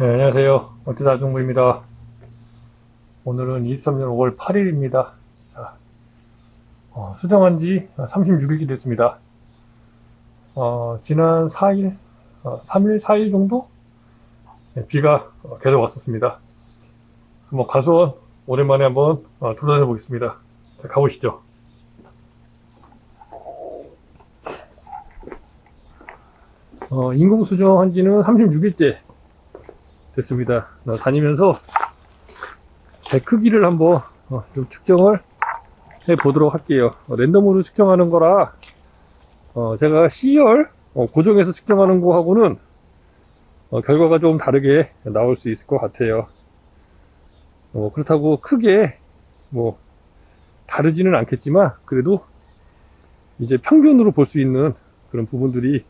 네, 안녕하세요. 원태사중부입니다. 오늘은 23년 5월 8일입니다. 자, 수정한 지 36일이 됐습니다. 지난 4일, 3일, 4일 정도? 네, 비가 계속 왔었습니다. 한번 가수원 오랜만에 한번 돌아다녀 보겠습니다. 자, 가보시죠. 인공수정한 지는 36일째 됐습니다. 다니면서 배 크기를 한번 좀 측정을 해 보도록 할게요. 랜덤으로 측정하는 거라 제가 C열 고정해서 측정하는 거하고는 결과가 좀 다르게 나올 수 있을 것 같아요. 그렇다고 크게 뭐 다르지는 않겠지만 그래도 이제 평균으로 볼 수 있는 그런 부분들이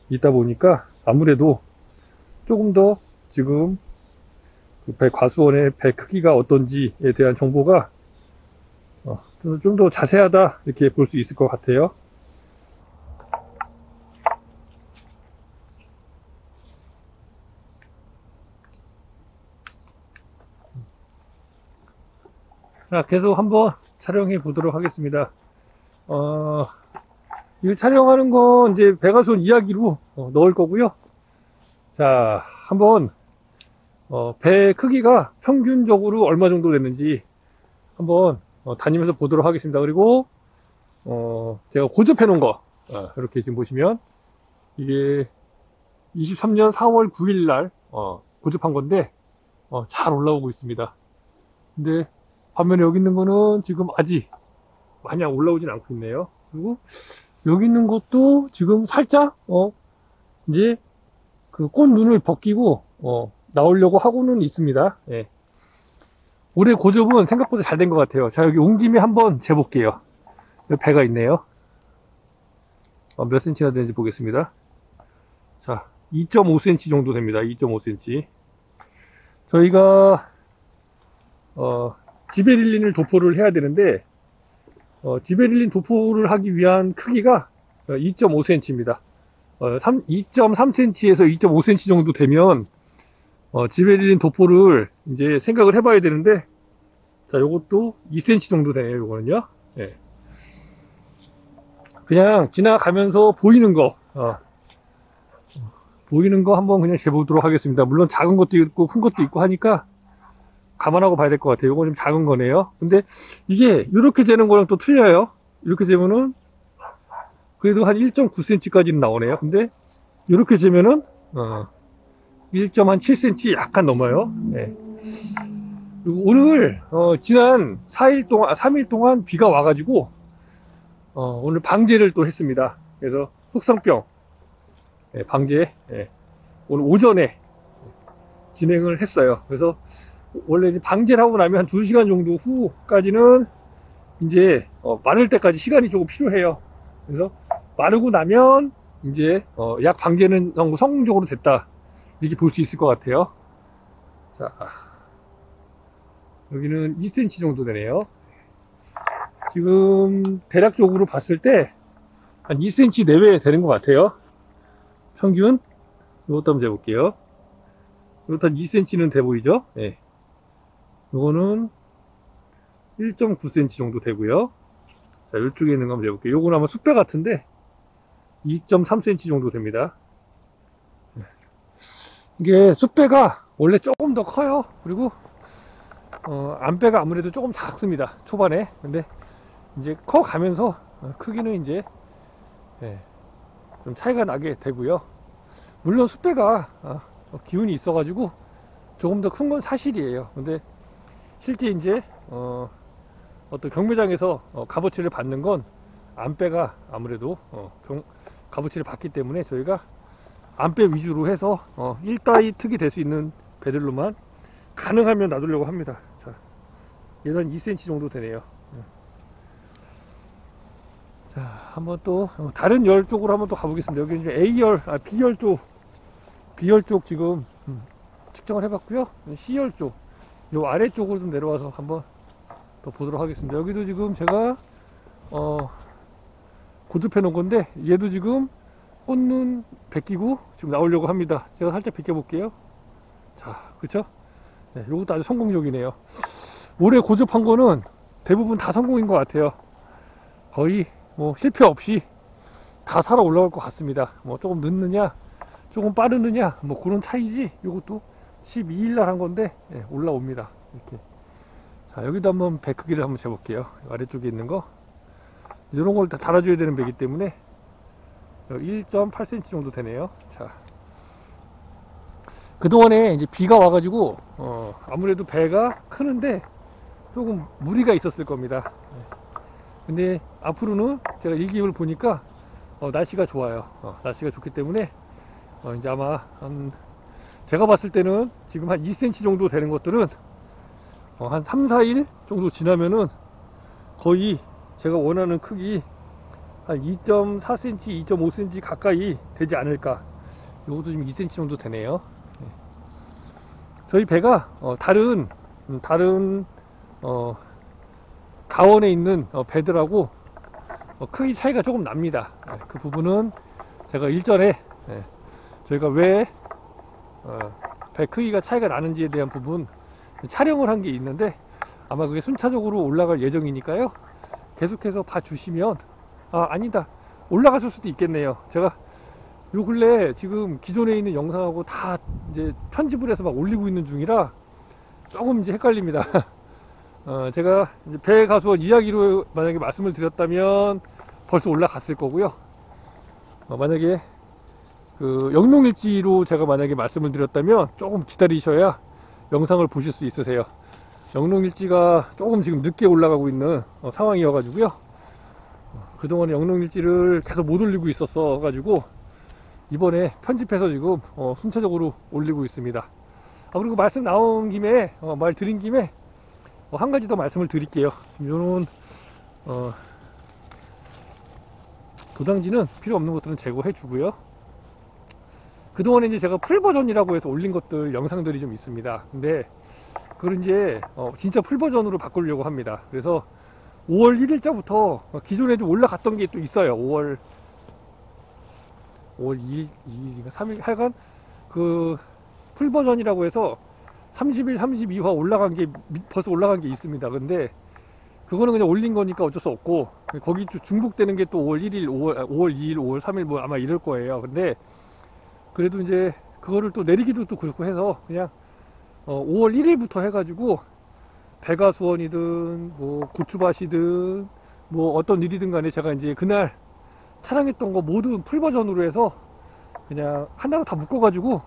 있다 보니까 아무래도 조금 더 지금 그 배 과수원의 배 크기가 어떤지에 대한 정보가 좀 더 자세하다 이렇게 볼 수 있을 것 같아요. 자, 계속 한번 촬영해 보도록 하겠습니다. 이 촬영하는 건 이제 배가수원 이야기로 넣을 거고요. 자, 한번 배 크기가 평균적으로 얼마 정도 됐는지 한번 다니면서 보도록 하겠습니다. 그리고 제가 고접해 놓은 거 이렇게 지금 보시면 이게 23년 4월 9일 날 고접한 건데 잘 올라오고 있습니다. 근데 반면에 여기 있는 거는 지금 아직 마냥 올라오진 않고 있네요. 그리고 여기 있는 것도 지금 살짝 이제 그 꽃눈을 벗기고 나오려고 하고는 있습니다. 예. 올해 고접은 생각보다 잘 된 것 같아요. 자, 여기 온 김에 한번 재볼게요. 여기 배가 있네요. 몇 cm나 되는지 보겠습니다. 자, 2.5cm 정도 됩니다. 2.5cm. 저희가 지베릴린을 도포를 해야 되는데 지베릴린 도포를 하기 위한 크기가 2.5cm입니다. 2.3cm에서 2.5cm 정도 되면 지베릴린 도포를 이제 생각을 해봐야 되는데, 자, 요것도 2cm 정도 되네요. 요거는요. 예. 그냥 지나가면서 보이는 거 한번 그냥 재보도록 하겠습니다. 물론 작은 것도 있고 큰 것도 있고 하니까 감안하고 봐야 될 것 같아요. 요거 좀 작은 거네요. 근데 이게 이렇게 재는 거랑 또 틀려요. 이렇게 재면은 그래도 한 1.9cm까지는 나오네요. 근데 이렇게 재면은 1.7cm 약간 넘어요. 네. 그리고 오늘 지난 4일 동안 3일 동안 비가 와가지고 오늘 방제를 또 했습니다. 그래서 흑성병 방제 오늘 오전에 진행을 했어요. 그래서 원래 방제를 하고 나면 한 2시간 정도 후까지는 이제 마를 때까지 시간이 조금 필요해요. 그래서 마르고 나면 이제 약 방제는 성공적으로 됐다 이렇게 볼 수 있을 것 같아요. 자, 여기는 2cm 정도 되네요. 지금 대략적으로 봤을 때 한 2cm 내외 되는 것 같아요. 평균. 이것도 한번 재볼게요. 이것도 한 2cm는 돼 보이죠? 네. 요거는 1.9cm 정도 되고요. 자, 이쪽에 있는 거 한번 재볼게요. 요거는 아마 숯배 같은데 2.3cm 정도 됩니다. 이게 숯배가 원래 조금 더 커요. 그리고 안배가 아무래도 조금 작습니다. 초반에. 근데 이제 커 가면서 크기는 이제 좀 차이가 나게 되고요. 물론 숯배가 기운이 있어 가지고 조금 더 큰 건 사실이에요. 근데 실제 이제 어떤 경매장에서 값어치를 받는 건 안배가 아무래도 값어치를 받기 때문에 저희가 안배 위주로 해서 1따위 특이 될 수 있는 배들로만 가능하면 놔두려고 합니다. 자, 얘는 한 2cm 정도 되네요. 자, 한번 또 다른 열 쪽으로 한번 또 가보겠습니다. 여기 이제 A열, B열 쪽 지금 측정을 해봤고요. C열 쪽, 요 아래쪽으로 좀 내려와서 한번 더 보도록 하겠습니다. 여기도 지금 제가 고집해 놓은 건데 얘도 지금 꽃눈 벗기고 지금 나오려고 합니다. 제가 살짝 벗겨 볼게요. 자, 그쵸? 네, 요것도 아주 성공적이네요. 올해 고접한 거는 대부분 다 성공인 것 같아요. 거의 뭐 실패 없이 다 살아 올라갈 것 같습니다. 뭐 조금 늦느냐 조금 빠르느냐 뭐 그런 차이지. 요것도 12일 날 한 건데 예, 올라옵니다. 이렇게. 자, 여기도 한번 배 크기를 한번 재볼게요. 아래쪽에 있는 거 이런 걸 다 달아줘야 되는 배이기 때문에 1.8cm 정도 되네요. 자, 그동안에 이제 비가 와가지고 아무래도 배가 크는데 조금 무리가 있었을 겁니다. 근데 앞으로는 제가 일기예보를 보니까 날씨가 좋아요. 날씨가 좋기 때문에 이제 아마 제가 봤을 때는 지금 한 2cm 정도 되는 것들은 한 3, 4일 정도 지나면은 거의 제가 원하는 크기 한 2.4cm, 2.5cm 가까이 되지 않을까. 이것도 지금 2cm 정도 되네요. 저희 배가 다른 가원에 있는 배들하고 크기 차이가 조금 납니다. 그 부분은 제가 일전에 저희가 왜 배 크기가 차이가 나는지에 대한 부분 촬영을 한 게 있는데 아마 그게 순차적으로 올라갈 예정이니까요. 계속해서 봐주시면 아니다 올라갔을 수도 있겠네요. 제가 요 근래 지금 기존에 있는 영상하고 다 이제 편집을 해서 막 올리고 있는 중이라 조금 이제 헷갈립니다. 제가 이제 배 가수원 이야기로 만약에 말씀을 드렸다면 벌써 올라갔을 거고요. 만약에 그 영농일지로 제가 만약에 말씀을 드렸다면 조금 기다리셔야 영상을 보실 수 있으세요. 영농일지가 조금 지금 늦게 올라가고 있는 상황이어 가지고요. 그동안 영농일지를 계속 못 올리고 있었어 가지고 이번에 편집해서 지금 순차적으로 올리고 있습니다. 그리고 말씀 나온 김에 말 드린 김에 한 가지 더 말씀을 드릴게요. 지금 요런 도당지는 필요 없는 것들은 제거해 주고요. 그동안에 이제 제가 풀 버전이라고 해서 올린 것들 영상들이 좀 있습니다. 근데 그걸 이제 진짜 풀 버전으로 바꾸려고 합니다. 그래서 5월 1일자부터 기존에 좀 올라갔던 게 또 있어요. 5월 2일, 2일인가 3일 하여간 그 풀 버전이라고 해서 30일, 32화 올라간 게 벌써 올라간 게 있습니다. 근데 그거는 그냥 올린 거니까 어쩔 수 없고 거기 중복되는 게 또 5월 1일, 5월 2일, 5월 3일 뭐 아마 이럴 거예요. 근데 그래도 이제 그거를 또 내리기도 또 그렇고 해서 그냥 5월 1일부터 해가지고 배가수원이든 뭐 고추밭이든 뭐 어떤 일이든 간에 제가 이제 그날 촬영했던 거 모두 풀 버전으로 해서 그냥 하나로 다 묶어가지고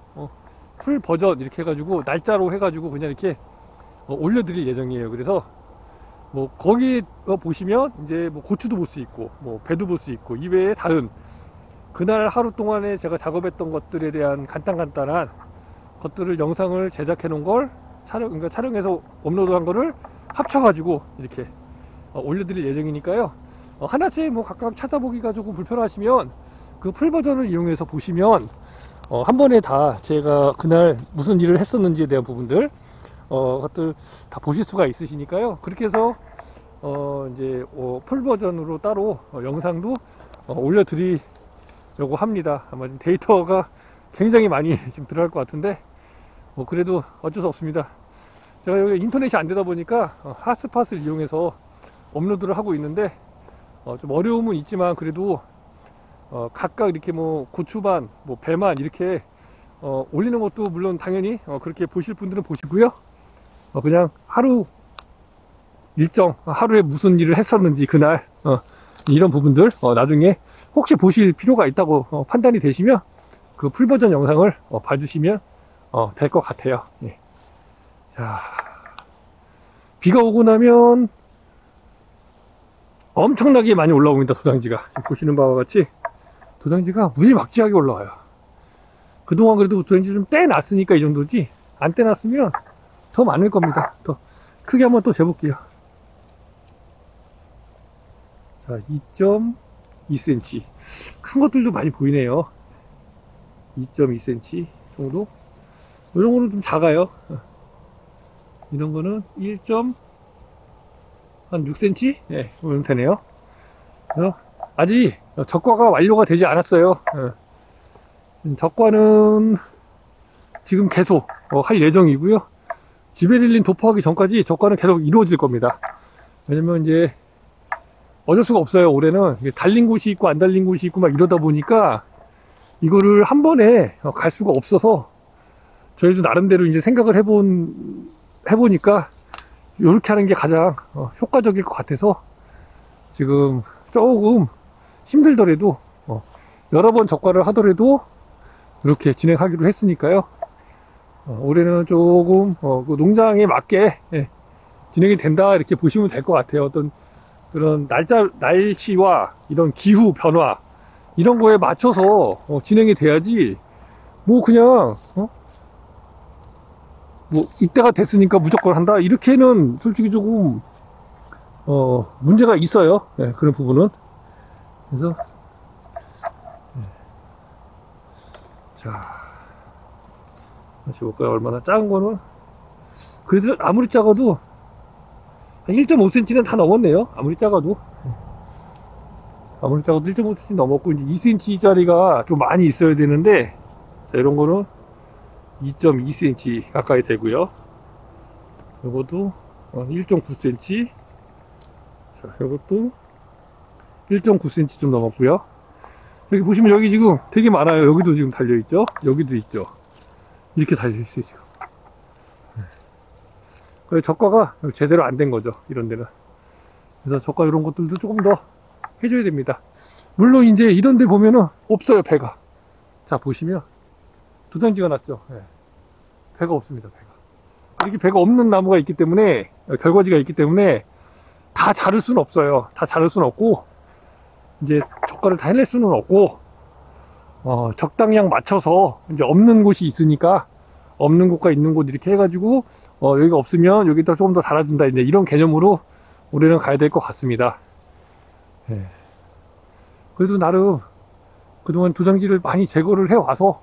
풀 버전 이렇게 해가지고 날짜로 해가지고 그냥 이렇게 올려드릴 예정이에요. 그래서 뭐 거기 보시면 이제 뭐 고추도 볼 수 있고 뭐 배도 볼 수 있고 이외에 다른 그날 하루 동안에 제가 작업했던 것들에 대한 간단한 것들을 영상을 제작해 놓은 걸 그러니까 촬영해서 업로드한 거를 합쳐가지고 이렇게 올려드릴 예정이니까요. 하나씩 뭐 각각 찾아보기가 조금 불편하시면 그 풀 버전을 이용해서 보시면 한 번에 다 제가 그날 무슨 일을 했었는지에 대한 부분들 것들 다 보실 수가 있으시니까요. 그렇게 해서 이제 풀 버전으로 따로 영상도 올려드리려고 합니다. 아마 데이터가 굉장히 많이 지금 들어갈 것 같은데 뭐 그래도 어쩔 수 없습니다. 제가 여기 인터넷이 안 되다 보니까 핫스팟을 이용해서 업로드를 하고 있는데 좀 어려움은 있지만 그래도 각각 이렇게 뭐 고추반 뭐 배만 이렇게 올리는 것도 물론 당연히 그렇게 보실 분들은 보시고요. 그냥 하루 일정 하루에 무슨 일을 했었는지 그날 이런 부분들 나중에 혹시 보실 필요가 있다고 판단이 되시면 그 풀버전 영상을 봐주시면 될 것 같아요. 예. 자, 비가 오고 나면 엄청나게 많이 올라옵니다. 도당지가 보시는 바와 같이 도당지가 무지막지하게 올라와요. 그동안 그래도 도당지 좀 떼놨으니까 이 정도지 안 떼놨으면 더 많을 겁니다. 더 크게 한번 또 재볼게요. 자, 2.2cm 큰 것들도 많이 보이네요. 2.2cm 정도. 이런 거는 좀 작아요. 이런 거는 1.6cm? 네, 그러면 되네요. 그래서 아직 적과가 완료가 되지 않았어요. 적과는 지금 계속 할 예정이고요. 지베릴린 도포하기 전까지 저가는 계속 이루어질 겁니다. 왜냐면 이제 어쩔 수가 없어요. 올해는 달린 곳이 있고 안 달린 곳이 있고 막 이러다 보니까 이거를 한 번에 갈 수가 없어서 저희도 나름대로 이제 생각을 해보니까 이렇게 하는 게 가장 효과적일 것 같아서 지금 조금 힘들더라도 여러 번 저가를 하더라도 이렇게 진행하기로 했으니까요. 올해는 조금 그 농장에 맞게 진행이 된다 이렇게 보시면 될 것 같아요. 어떤 그런 날씨와 이런 기후 변화 이런 거에 맞춰서 진행이 돼야지 뭐 그냥 뭐 이때가 됐으니까 무조건 한다 이렇게는 솔직히 조금 문제가 있어요. 그런 부분은. 그래서 자 다시 볼까요? 얼마나 작은 거는 그래도 아무리 작아도 한 1.5cm는 다 넘었네요. 아무리 작아도 1.5cm 넘었고 이제 2cm 짜리가 좀 많이 있어야 되는데 자, 이런 거는 2.2cm 가까이 되고요. 요것도 1.9cm. 자, 요것도 1.9cm 좀 넘었고요. 여기 보시면 여기 지금 되게 많아요. 여기도 지금 달려있죠? 여기도 있죠? 이렇게 달려있어요, 지금. 그래서 저가가 제대로 안 된 거죠, 이런 데는. 그래서 저가 이런 것들도 조금 더 해줘야 됩니다. 물론 이제 이런 데 보면은 없어요, 배가. 자, 보시면 두단지가 났죠? 배가 없습니다, 배가. 이렇게 배가 없는 나무가 있기 때문에, 결과지가 있기 때문에 다 자를 수는 없어요. 다 자를 수는 없고, 이제 저가를 다 해낼 수는 없고, 적당량 맞춰서 이제 없는 곳이 있으니까 없는 곳과 있는 곳 이렇게 해가지고 여기가 없으면 여기다 조금 더 달아준다 이제 이런 개념으로 올해는 가야 될 것 같습니다. 그래도 나름 그동안 두장지를 많이 제거를 해와서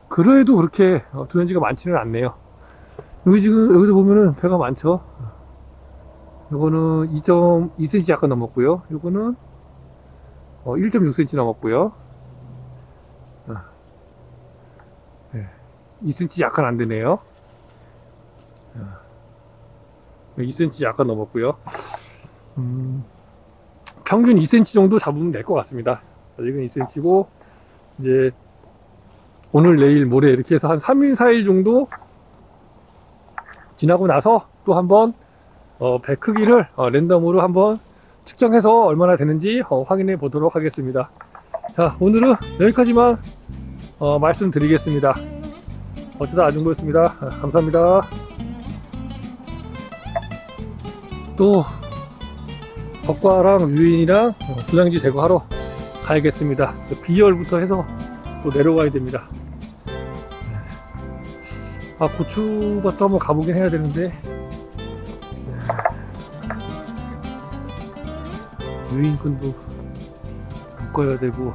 그래도 그렇게 두장지가 많지는 않네요. 여기 지금 여기도 보면은 배가 많죠. 요거는 2.2cm 약간 넘었고요. 요거는 1.6cm 넘었고요. 2cm 약간 안 되네요. 2cm 약간 넘었고요. 평균 2cm 정도 잡으면 될 것 같습니다. 이건 2cm고, 이제, 오늘, 내일, 모레 이렇게 해서 한 3일, 4일 정도 지나고 나서 또 한번, 배 크기를 랜덤으로 한번 측정해서 얼마나 되는지 확인해 보도록 하겠습니다. 자, 오늘은 여기까지만 말씀드리겠습니다. 어쩌다 아중고였습니다. 감사합니다. 또 덕과랑 유인이랑 두장지 제거하러 가야겠습니다. B열부터 해서 또 내려가야 됩니다. 아, 고추밭도 한번 가보긴 해야 되는데 유인끈도 묶어야 되고